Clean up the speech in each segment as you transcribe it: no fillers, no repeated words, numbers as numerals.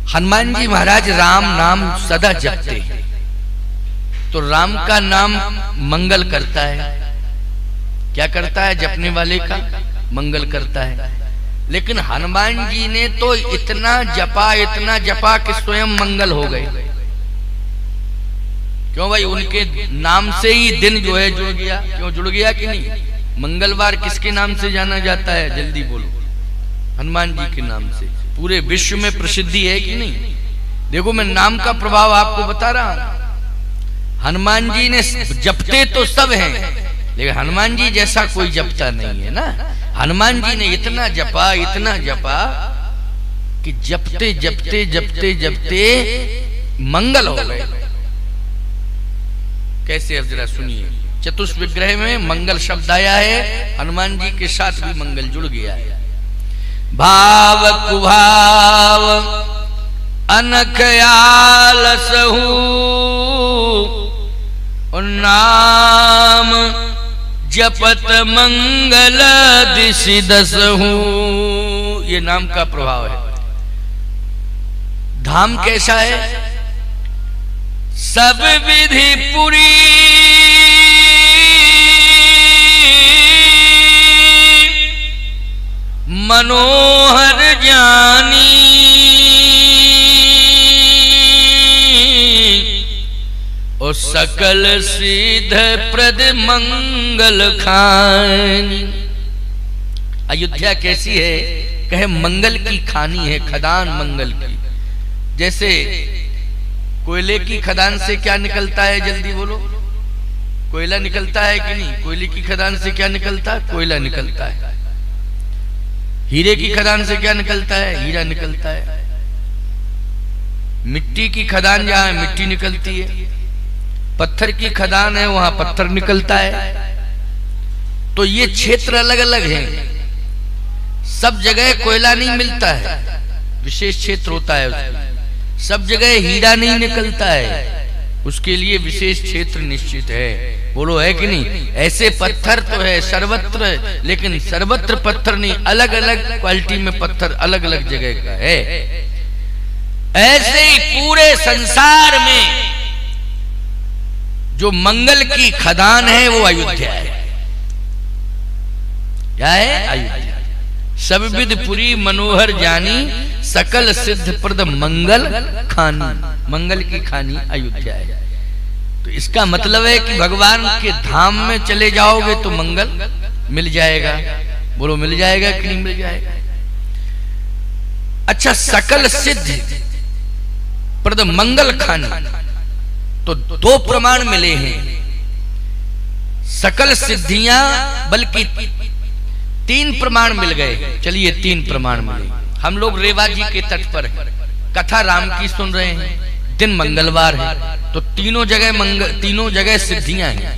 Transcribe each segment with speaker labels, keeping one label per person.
Speaker 1: हनुमान जी महाराज राम नाम सदा जपते हैं, तो राम का नाम मंगल करता है। क्या करता है? जपने वाले का मंगल करता है। लेकिन हनुमान जी ने तो इतना जपा कि स्वयं मंगल हो गए। क्यों भाई? उनके नाम से ही दिन जो है जुड़ गया। क्यों जुड़ गया कि नहीं? मंगलवार किसके नाम से जाना जाता है? जल्दी बोलो। हनुमान जी के नाम से पूरे विश्व में प्रसिद्धि है कि नहीं? देखो, मैं नाम का प्रभाव आपको बता रहा हूं। हनुमान जी ने जपते तो सब हैं, लेकिन हनुमान जी जैसा कोई जपता नहीं है ना। हनुमान जी ने इतना जपा कि जपते जपते जपते जपते मंगल हो गए। कैसे? अब जरा सुनिए। चतुष्ट विग्रह में मंगल शब्द आया है, हनुमान जी के साथ भी मंगल जुड़ गया है। भाव कुभाव अनख आलसहु नाम जपत मंगल दिशि दसहु। ये नाम का प्रभाव है। धाम कैसा है? सब विधि पुरी मनोहर जानी और सकल सिद्ध प्रद मंगल खानी। अयोध्या कैसी है? कहे मंगल की खानी है, खदान मंगल की। जैसे कोयले की खदान से क्या निकलता है? जल्दी बोलो। कोयला निकलता है कि नहीं? कोयले की खदान से क्या निकलता है? कोयला निकलता है। हीरे की खदान से क्या निकलता है? हीरा निकलता है। मिट्टी की खदान जहां है मिट्टी निकलती है। पत्थर की खदान है वहां पत्थर निकलता है। तो ये क्षेत्र अलग अलग हैं। सब जगह कोयला नहीं मिलता है, विशेष क्षेत्र होता है उसमें। सब जगह हीरा नहीं निकलता है, उसके लिए विशेष क्षेत्र निश्चित है। बोलो है कि नहीं? ऐसे पत्थर तो है सर्वत्र, लेकिन सर्वत्र पत्थर नहीं, अलग अलग क्वालिटी में पत्थर अलग अलग जगह का है। ऐसे ही पूरे संसार में जो मंगल की खदान है वो अयोध्या है। क्या है? अयोध्या। सब विधि पुरी मनोहर जानी सकल सिद्ध प्रद मंगल खानी। मंगल की खानी अयोध्या है। तो इसका मतलब है कि भगवान के धाम में चले जाओगे तो मंगल मिल जाएगा। बोलो, मिल जाएगा कि नहीं मिल जाएगा? अच्छा, सकल सिद्ध प्रद मंगल खानी, तो दो प्रमाण मिले हैं। सकल सिद्धियां, बल्कि 3 प्रमाण मिल गए। चलिए 3 प्रमाण मिले। हम लोग रेवा जी के तट पर हैं, कथा राम की सुन रहे हैं, दिन मंगलवार है, तो तीनों जगह सिद्धियां हैं।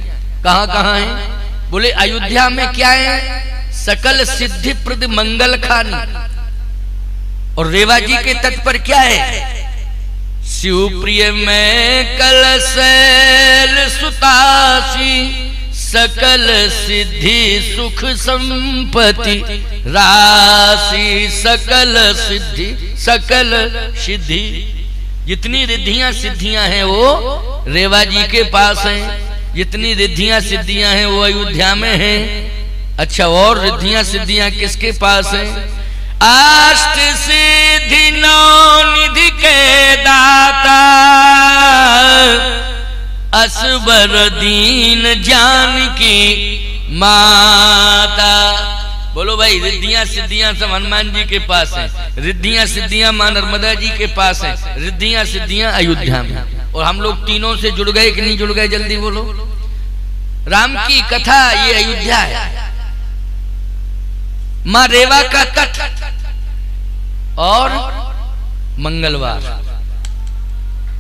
Speaker 1: कहां कहां हैं? बोले अयोध्या में क्या है? सकल सिद्धि प्रद मंगल खानी। और रेवा जी के तट पर क्या है? शिवप्रिय में कलशैल सुतासी सकल सिद्धि सुख संपत्ति राशि। सकल सिद्धि, जितनी रिद्धियां सिद्धियां हैं वो रेवा जी के पास हैं। जितनी रिद्धियां सिद्धियां हैं वो अयोध्या में हैं। अच्छा, और रिद्धियां सिद्धियां किसके पास हैं? अष्ट सिद्धि नौ निधि के दाता असबर दीन जानकी माता। बोलो भाई, रिद्धियां सिद्धियां सब हनुमान जी के पास हैं। रिद्धियां सिद्धियां मां नर्मदा जी के पास हैं। रिद्धियां सिद्धियां अयोध्या में। और हम लोग तीनों से जुड़ गए कि नहीं जुड़ गए? जल्दी बोलो। राम की कथा ये अयोध्या है। मां रेवा का तट और मंगलवार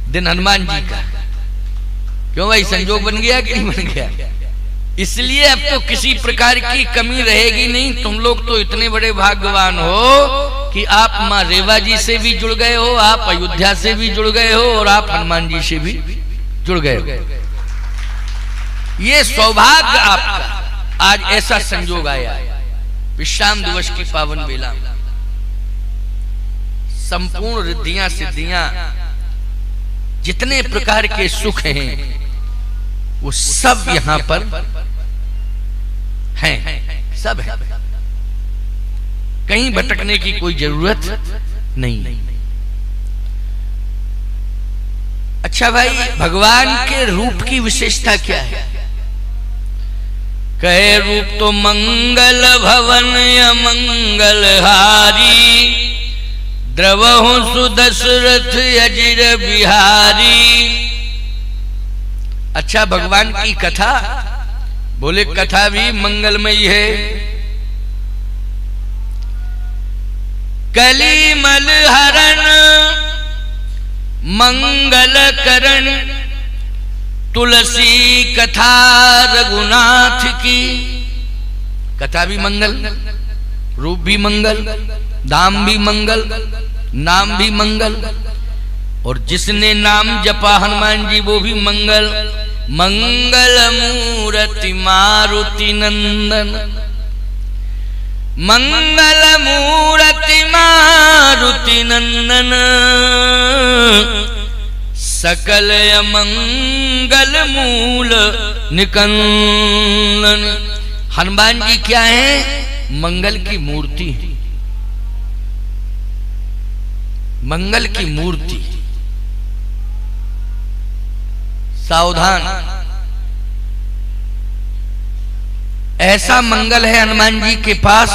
Speaker 1: दिन हनुमान जी का। क्यों भाई, संजोग बन गया कि नहीं बन गया? इसलिए अब तो किसी प्रकार की कमी रहेगी नहीं। तुम लोग तो इतने बड़े भाग्यवान हो कि आप मां रेवा जी से भी जुड़ गए हो, आप अयोध्या से भी जुड़ गए हो, और आप हनुमान जी से भी जुड़ गए हो। ये सौभाग्य आपका आज ऐसा संजोग आया। विश्राम दिवस की पावन बेला संपूर्ण रिद्धियां सिद्धियां जितने प्रकार के सुख हैं वो सब यहां पर हैं, सब है। कहीं भटकने की कोई जरूरत नहीं। अच्छा भाई, भगवान के रूप की विशेषता क्या है? कहे रूप तो मंगल भवन अमंगल हारी, द्रवहु सुदशरथ अजिर बिहारी। अच्छा, भगवान की कथा, बोले कथा भी मंगलमयी है। कलिमल हरण मंगल करण, तुलसी कथा रघुनाथ की। कथा भी मंगल, रूप भी मंगल, धाम भी मंगल, नाम भी मंगल, और जिसने नाम जपा हनुमान जी वो भी मंगल। मंगल मूर्ति मारुति नंदन, मंगल मूर्ति मारुति नंदन, सकल अमंगल मूल निकंदन। हनुमान जी क्या है? मंगल की मूर्ति, मंगल की मूर्ति। सावधान, ऐसा मंगल है हनुमान जी के पास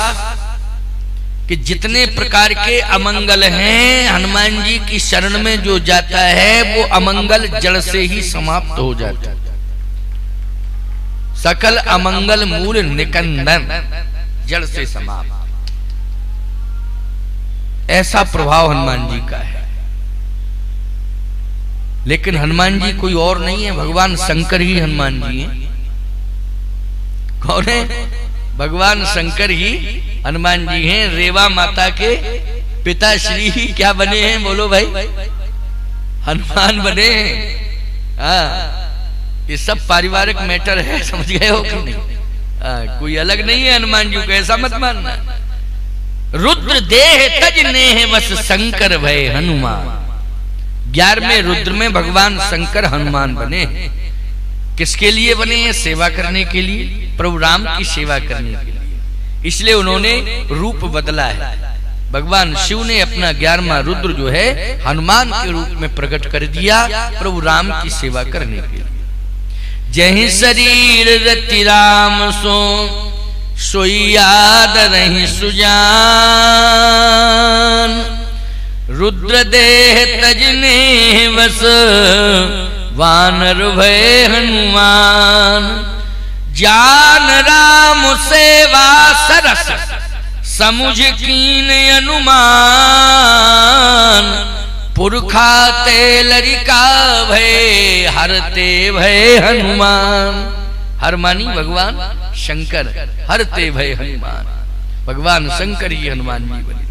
Speaker 1: कि जितने प्रकार के अमंगल हैं, हनुमान जी की शरण में जो जाता है वो अमंगल जड़ से ही समाप्त हो जाता है। सकल अमंगल मूल निकंदन, जड़ से समाप्त। ऐसा प्रभाव हनुमान जी का है। लेकिन हनुमान जी कोई और नहीं है, भगवान शंकर ही हनुमान जी हैं। कौन है? भगवान शंकर ही हनुमान जी हैं। रेवा माता के पिताश्री ही क्या बने हैं? बोलो भाई, हनुमान बने हैं। हाँ, ये सब पारिवारिक मैटर है, समझ गए हो कि नहीं? कोई अलग नहीं है हनुमान जी को, ऐसा मत मानना। रुद्र देह तज नेह वस शंकर भय हनुमान। 11वें रुद्र में भगवान शंकर हनुमान बने। किसके लिए बने हैं? सेवा करने के लिए, प्रभु राम की सेवा करने के लिए। इसलिए उन्होंने रूप बदला है। भगवान शिव ने अपना 11वां रुद्र जो है हनुमान के रूप में प्रकट कर दिया, प्रभु राम की सेवा करने के लिए। जहि शरीर रति राम सो, सोई याद रही सुजान। रुद्र देह तजने बस, वानर भय हनुमान। जान राम सेवा सरस, समुझ कीन अनुमान। पुरखा ते लरिका भय, हरते भय हनुमान। हर मानी भगवान शंकर, हरते भय हनुमान। भगवान शंकर ही हनुमान जी बने।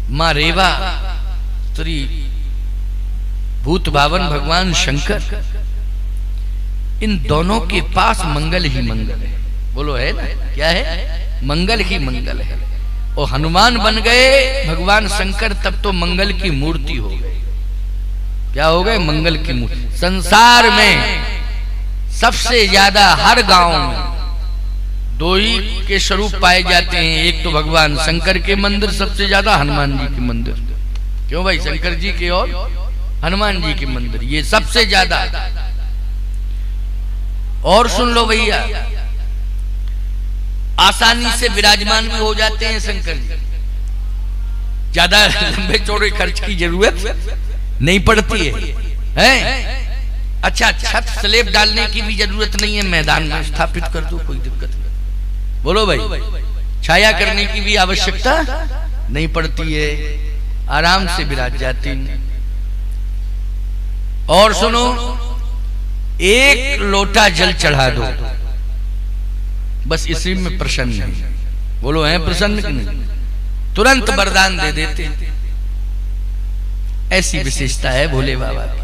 Speaker 1: मां रेवा स्त्री भूत भावन भगवान शंकर, इन दोनों के पास मंगल ही मंगल है। बोलो है ना? क्या है? मंगल ही मंगल है। और हनुमान बन गए भगवान शंकर, तब तो मंगल की मूर्ति हो गई। क्या हो गए? मंगल की मूर्ति। संसार में सबसे ज्यादा हर गांव में 2 ही के स्वरूप पाए जाते हैं। एक तो भगवान शंकर के मंदिर, सबसे ज्यादा हनुमान जी के मंदिर। क्यों भाई? शंकर जी के और हनुमान जी के मंदिर, ये सबसे ज्यादा। और सुन लो भैया, आसानी से विराजमान भी हो जाते हैं शंकर जी। ज्यादा लंबे चौड़े खर्च की जरूरत नहीं पड़ती है? अच्छा, छत स्लेब डालने की भी जरूरत नहीं है, मैदान में स्थापित कर दो, कोई दिक्कत नहीं। बोलो भाई, छाया करने की भी आवश्यकता नहीं पड़ती है, आराम से विराज जाती। और सुनो, 1 लोटा जल चढ़ा दो, बस इसी में प्रसन्न है। बोलो, है प्रसन्न कि नहीं? तुरंत वरदान दे देते। ऐसी विशेषता है भोले बाबा की।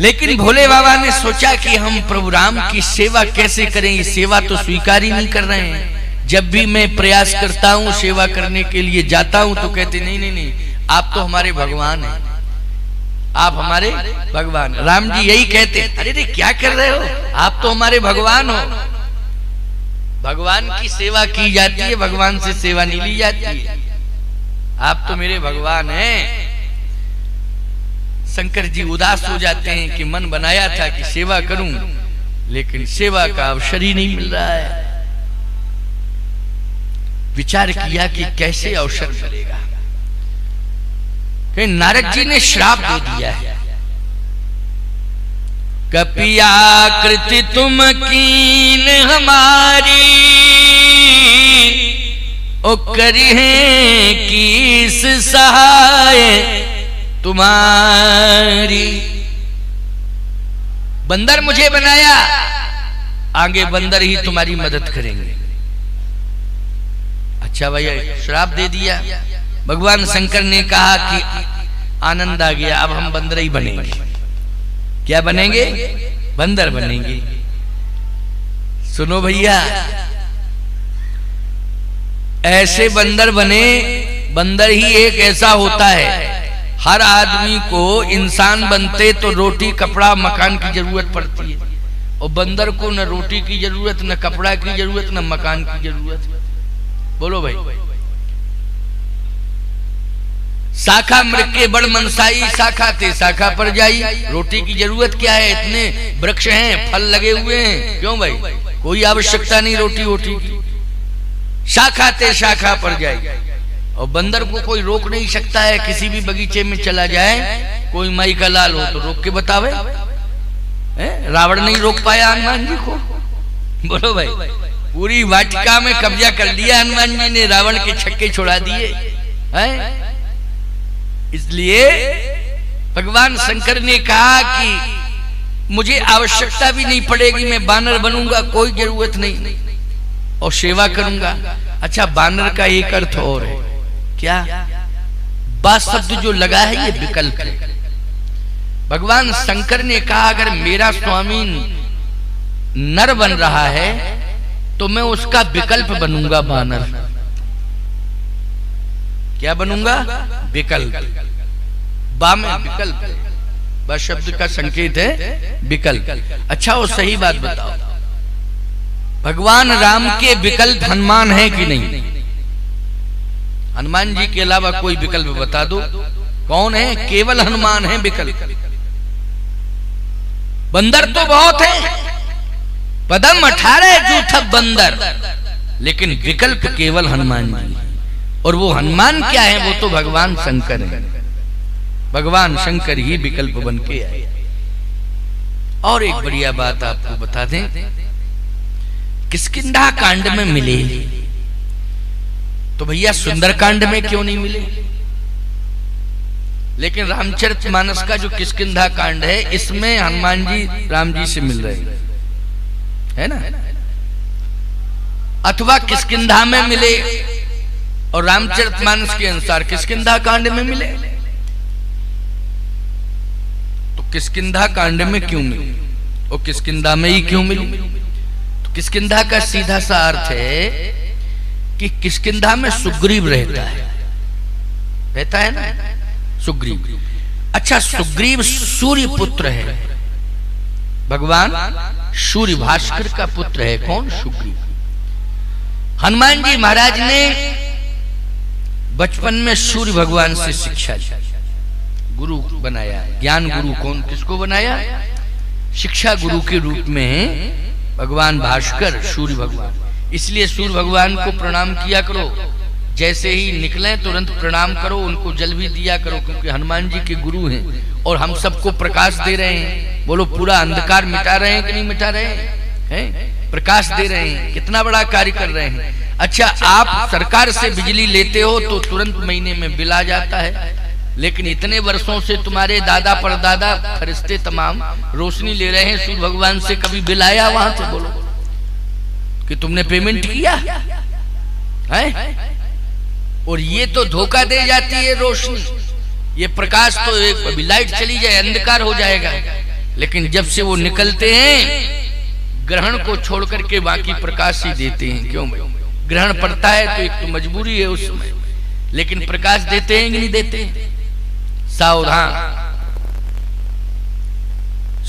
Speaker 1: लेकिन भोले बाबा ने सोचा कि हम प्रभु राम की सेवा कैसे करें? ये सेवा तो स्वीकार ही नहीं कर रहे हैं। जब भी मैं प्रयास करता हूँ सेवा करने के लिए जाता हूँ तो कहते नहीं नहीं नहीं, आप तो हमारे भगवान हैं, आप हमारे भगवान। राम जी यही कहते, अरे रे क्या कर रहे हो, आप तो हमारे भगवान हो। भगवान की सेवा की जाती है, भगवान से सेवा नहीं ली जाती है। आप तो मेरे भगवान हैं। शंकर जी उदास हो जाते हैं कि मन बनाया था कि सेवा करूं, लेकिन सेवा का अवसर ही नहीं मिल रहा है। विचार किया कि कैसे अवसर मिलेगा। नारद जी ने श्राप दे दिया है, कपियाकृति तुम कीन हमारी, ओ करी है किस सहाय तुम्हारी। बंदर मुझे बनाया, आगे बंदर ही तुम्हारी मदद करेंगे। अच्छा भैया श्राप दे दिया। भगवान शंकर ने कहा कि आनंद आ गया, अब हम बंदर ही बनेंगे। क्या बनेंगे? बंदर बनेंगे। सुनो भैया, ऐसे बंदर बने। बंदर ही एक ऐसा होता है, हर आदमी को इंसान बनते तो रोटी कपड़ा मकान की जरूरत पड़ती है, और बंदर को न रोटी की जरूरत, न कपड़ा की जरूरत, न मकान की जरूरत। बोलो भाई। शाखा मृग के बड़ मनसाई, शाखा ते शाखा पर जाई। रोटी की जरूरत क्या है, इतने वृक्ष हैं, फल लगे हुए हैं, क्यों भाई? कोई आवश्यकता नहीं रोटी वोटी की। शाखा ते शाखा पर जाई। और बंदर को कोई रोक नहीं सकता है, किसी भी बगीचे में चला जाए, कोई माई का लाल हो तो रोक के बतावे। रावण नहीं रोक पाया हनुमान जी को। बोलो भाई। पूरी वाटिका में कब्जा कर लिया हनुमान जी ने, रावण के छक्के छोड़ा दिए हैं। इसलिए भगवान शंकर ने कहा कि मुझे आवश्यकता भी नहीं पड़ेगी, मैं बानर बनूंगा, कोई जरूरत नहीं, और सेवा करूंगा। अच्छा, बानर का एक अर्थ और है। क्या? बा शब्द जो लगा है ये विकल्प है। भगवान शंकर ने कहा अगर मेरा स्वामी नर बन रहा है तो मैं उसका विकल्प बनूंगा, बानर। क्या बनूंगा? विकल्प। बा में विकल्प, बा शब्द का संकेत है विकल्प। अच्छा, वो सही बात बताओ, भगवान राम के विकल्प हनुमान है कि नहीं? हनुमान जी के अलावा कोई विकल्प बता दो, कौन है? केवल हनुमान है विकल्प। बंदर तो बहुत है, पदम 18 जूथ बंदर, लेकिन विकल्प केवल हनुमान जी। और वो हनुमान क्या है? वो तो भगवान शंकर है। भगवान शंकर ही विकल्प बन के आए। और एक बढ़िया बात आपको बता दें, किष्किंधा कांड में मिले तो भैया सुंदरकांड में क्यों नहीं मिले? लेकिन रामचरितमानस का जो किष्किंधा कांड है, इसमें हनुमान जी राम जी से मिल रहे हैं, है ना? अथवा किष्किंधा में मिले और रामचरितमानस के अनुसार किष्किंधा कांड में मिले, तो किष्किंधा कांड में क्यों मिले और किष्किंधा में ही क्यों मिले? तो किष्किंधा का सीधा सा अर्थ है कि किष्किंधा में सुग्रीव रहता है ना, सुग्रीव। अच्छा, सुग्रीव सूर्य पुत्र है, भगवान सूर्य भास्कर का पुत्र है। कौन? सुग्रीव। हनुमान जी महाराज ने बचपन में सूर्य भगवान से शिक्षा ली, गुरु बनाया। ज्ञान गुरु कौन किसको बनाया? शिक्षा गुरु के रूप में भगवान भास्कर सूर्य भगवान। इसलिए सूर्य भगवान को प्रणाम किया करो, जैसे ही निकले तुरंत प्रणाम करो, उनको जल भी दिया करो, क्योंकि हनुमान जी के गुरु हैं और हम सबको प्रकाश दे रहे हैं। बोलो, पूरा अंधकार मिटा रहे हैं कि नहीं मिटा रहे हैं? प्रकाश दे रहे हैं, कितना बड़ा कार्य कर रहे हैं। अच्छा, आप सरकार से बिजली लेते हो तो तुरंत महीने में बिल आ जाता है, लेकिन इतने वर्षों से तुम्हारे दादा परदादा फरिश्ते तमाम रोशनी ले रहे हैं सूर्य भगवान से, कभी बिल आया वहां से? बोलो कि तुमने पेमेंट किया है? और ये तो धोखा दे जाती है रोशनी, ये प्रकाश तो एक अभी लाइट चली जाए अंधकार हो जाएगा, लेकिन जब से वो निकलते हैं ग्रहण को छोड़ करके बाकी प्रकाश ही देते हैं। क्यों भाई? ग्रहण पड़ता है तो एक तो मजबूरी है उस समय, लेकिन प्रकाश देते हैं कि नहीं देते? सावधान,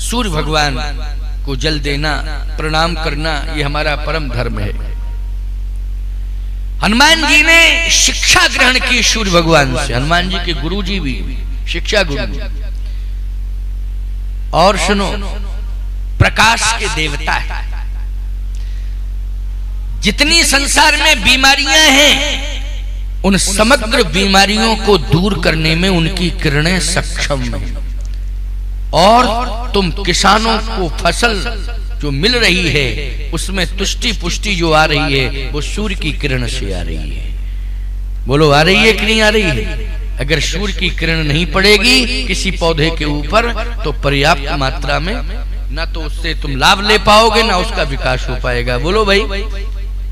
Speaker 1: सूर्य भगवान को जल देना, प्रणाम करना, ये हमारा परम धर्म है। हनुमान जी ने शिक्षा ग्रहण की सूर्य भगवान से, हनुमान जी के गुरु जी भी शिक्षा गुरु। और सुनो, प्रकाश के देवता है। जितनी संसार में बीमारियां हैं, उन समग्र बीमारियों को दूर करने में उनकी किरणें सक्षम हैं। और तुम किसानों को फसल जो मिल रही है उसमें तुष्टि पुष्टि जो आ रही है वो सूर्य की किरण से आ रही है। बोलो, आ रही है कि नहीं आ रही है? अगर सूर्य की किरण नहीं पड़ेगी किसी पौधे के ऊपर तो पर्याप्त मात्रा में ना तो उससे तुम लाभ ले पाओगे ना उसका विकास हो पाएगा। बोलो भाई,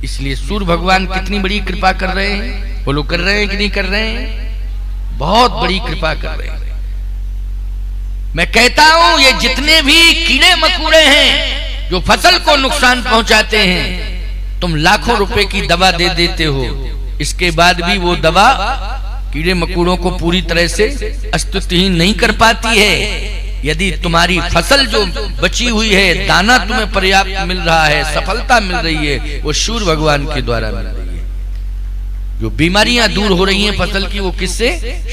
Speaker 1: इसलिए सूर्य भगवान कितनी बड़ी कृपा कर रहे हैं। बोलो, कर रहे हैं कि नहीं कर रहे हैं? बहुत बड़ी कृपा कर रहे हैं। मैं कहता हूं ये जितने भी कीड़े मकोड़े हैं जो फसल को नुकसान पहुंचाते हैं, तुम लाखों रुपए की दवा दे देते हो, इसके बाद भी वो दवा कीड़े मकोड़ों को पूरी तरह से अस्तित्वहीन नहीं कर पाती है। यदि तुम्हारी फसल जो बची हुई है, दाना तुम्हें पर्याप्त मिल रहा है, सफलता मिल रही है, वो सूर्य भगवान के द्वारा मिल रही है। जो बीमारियां दूर हो रही हैं फसल की, वो किससे?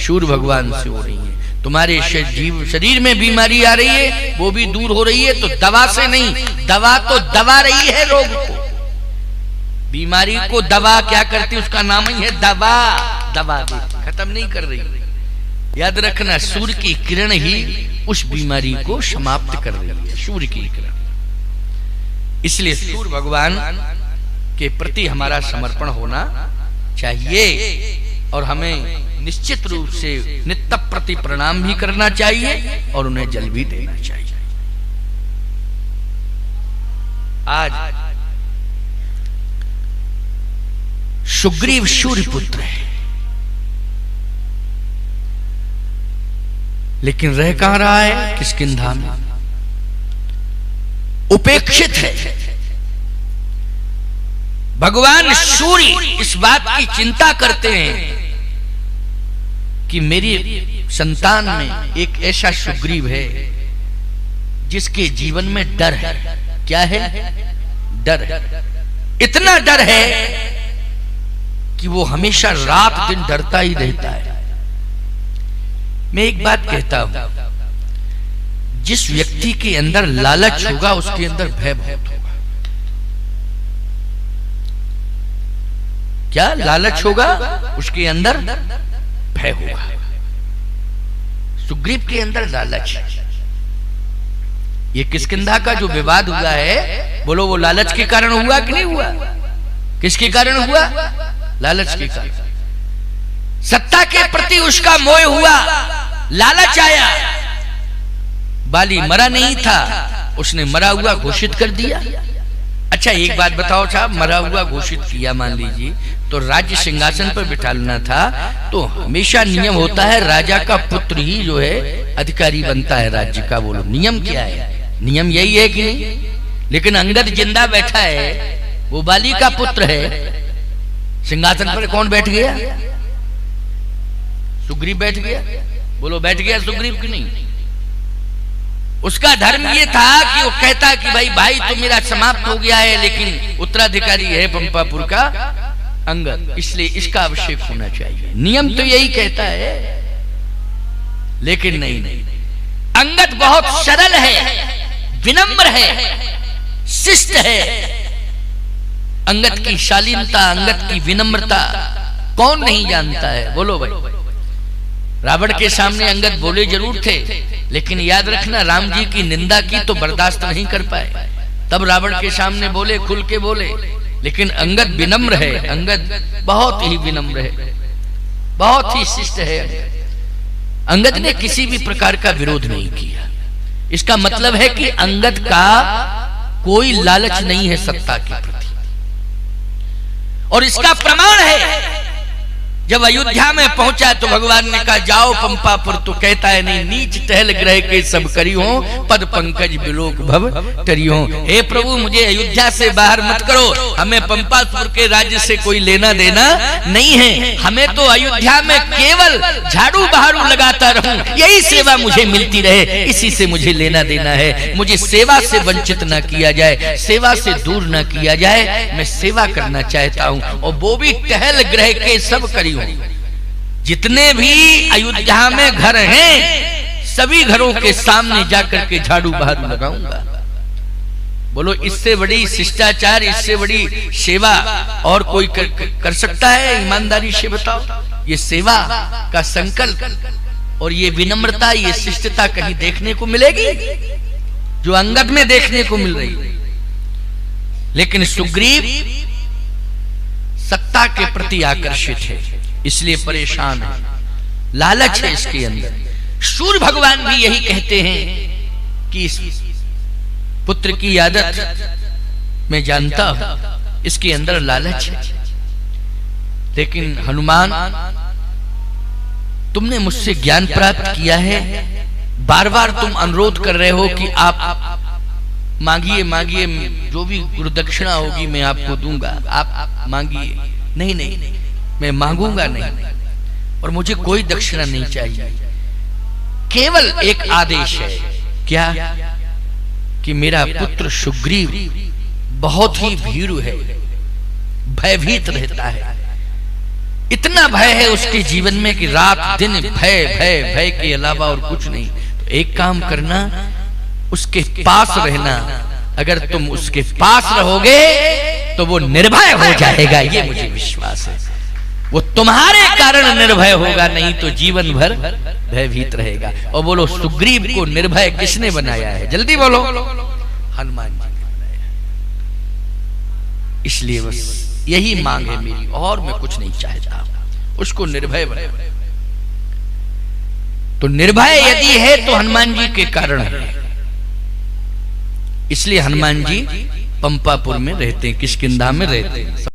Speaker 1: सूर्य भगवान से हो रही है। तुम्हारे शरीर में बीमारी आ रही है, वो भी दूर हो रही है तो दवा से नहीं, दवा तो दबा रही है रोग को। बीमारी को दवा क्या करती है? उसका नाम ही है दवा। दबा देती, खत्म नहीं कर रही। याद रखना, सूर्य की किरण ही उस बीमारी को समाप्त कर रही है, सूर्य की किरण। इसलिए सूर्य भगवान के प्रति हमारा समर्पण होना चाहिए और हमें निश्चित रूप से नित्य प्रति प्रणाम भी करना चाहिए और उन्हें जल भी देना चाहिए। आज सुग्रीव सूर्य पुत्र है, लेकिन रह कहां रहा है? किष्किंधा में उपेक्षित है। भगवान सूर्य इस बात की चिंता करते हैं कि मेरी संतान में एक ऐसा सुग्रीव है जिसके जीवन में डर है। क्या है? डर है। इतना डर है कि वो हमेशा रात दिन डरता ही रहता है। मैं एक बात कहता हूं, जिस व्यक्ति के अंदर लालच होगा उसके अंदर भय बहुत होगा। क्या लालच होगा? उसके अंदर भय होगा। सुग्रीव के अंदर लालच। ये किष्किंधा का जो विवाद हुआ है, बोलो वो लालच के कारण हुआ कि नहीं हुआ? किसके कारण हुआ? लालच के कारण। सत्ता के प्रति उसका मोह हुआ, लालच आया। बाली मरा नहीं था, उसने मरा हुआ घोषित कर दिया। अच्छा एक बात बताओ साहब, मरा हुआ घोषित किया मान लीजिए, तो राज्य सिंहासन पर बिठाना था तो हमेशा नियम होता है राजा का पुत्र ही जो है अधिकारी बनता है राज्य का। बोलो नियम क्या है? नियम यही है कि नहीं? लेकिन अंगद जिंदा बैठा है, वो बाली का पुत्र है, सिंहासन पर कौन बैठ गया? सुग्रीव बैठ गया। बोलो बैठ गया सुग्रीव कि नहीं? उसका धर्म ये था कि वो कहता कि भाई तो मेरा समाप्त हो गया है, लेकिन उत्तराधिकारी है पंपापुर का अंगद, इसलिए इसका अभिषेक होना चाहिए। नियम तो यही कहता है, लेकिन नहीं। अंगद बहुत सरल है, विनम्र है, शिष्ट है। अंगद की शालीनता, अंगद की विनम्रता कौन नहीं जानता है? बोलो भाई। रावण के सामने अंगद बोले जरूर थे, लेकिन याद रखना राम जी की निंदा की तो बर्दाश्त नहीं कर पाए, तब रावण के सामने बोले, खुल के बोले। लेकिन अंगद विनम्र है, अंगद बहुत ही विनम्र है, बहुत ही शिष्ट है। अंगद ने किसी भी प्रकार का विरोध नहीं किया। इसका मतलब है कि अंगद का कोई लालच नहीं है सत्ता के प्रति। और इसका प्रमाण है जब अयोध्या में पहुंचा तो भगवान ने कहा जाओ पंपापुर, तो कहता है नहीं, नीच टहल ग्रह के सब करी हो, पद पंकज बिलोक भव टरी हो। हे प्रभु मुझे अयोध्या से बाहर मत करो, हमें पंपापुर के राज्य से कोई लेना देना नहीं है, हमें तो अयोध्या में केवल झाड़ू बहारू लगाता रहूं, यही सेवा मुझे मिलती रहे, इसी से मुझे लेना देना है। मुझे सेवा से वंचित न किया जाए, सेवा से दूर न किया जाए, मैं सेवा करना चाहता हूं। और वो भी टहल ग्रह के सब करी। जितने भी अयोध्या में घर हैं, सभी घरों के सामने जाकर के झाड़ू बहारू लगाऊंगा। बोलो इससे बड़ी शिष्टाचार, इससे बड़ी सेवा और कोई कर सकता है? ईमानदारी से बताओ। ये सेवा का संकल्प और ये विनम्रता, ये शिष्टता कहीं देखने को मिलेगी जो अंगद में देखने को मिल रही। लेकिन सुग्रीव सत्ता के प्रति आकर्षित है, इसलिए परेशान है, लालच है इसके अंदर। सूर्य भगवान भी यही कहते हैं कि इस पुत्र की आदत मैं जानता हूं, इसके अंदर लालच है। लेकिन हनुमान, तुमने मुझसे ज्ञान प्राप्त किया है, बार बार तुम अनुरोध कर रहे हो कि आप मांगिए मांगिए, जो भी गुरु दक्षिणा होगी मैं आपको दूंगा, आप मांगिए। नहीं नहीं, मैं मांगूंगा नहीं, और मुझे कोई दक्षिणा नहीं चाहिए। केवल एक आदेश है, क्या? कि मेरा पुत्र सुग्रीव बहुत ही भीरू है, भयभीत रहता है। इतना भय है उसके जीवन में कि रात दिन भय भय भय के अलावा और कुछ नहीं। तो एक काम करना, उसके पास रहना। अगर तुम उसके पास रहोगे तो वो निर्भय हो जाएगा, ये मुझे विश्वास है। वो तुम्हारे कारण निर्भय होगा, नहीं तो जीवन भर भयभीत रहेगा। और बोलो सुग्रीव को निर्भय किसने बनाया है? जल्दी बोलो। हनुमान जी ने बनाया। इसलिए बस यही मांग है मेरी, और मैं कुछ नहीं चाहता, उसको निर्भय बनाया। तो निर्भय यदि है तो हनुमान जी के कारण है। इसलिए हनुमान जी पंपापुर में रहते हैं, किष्किंधा में रहते हैं।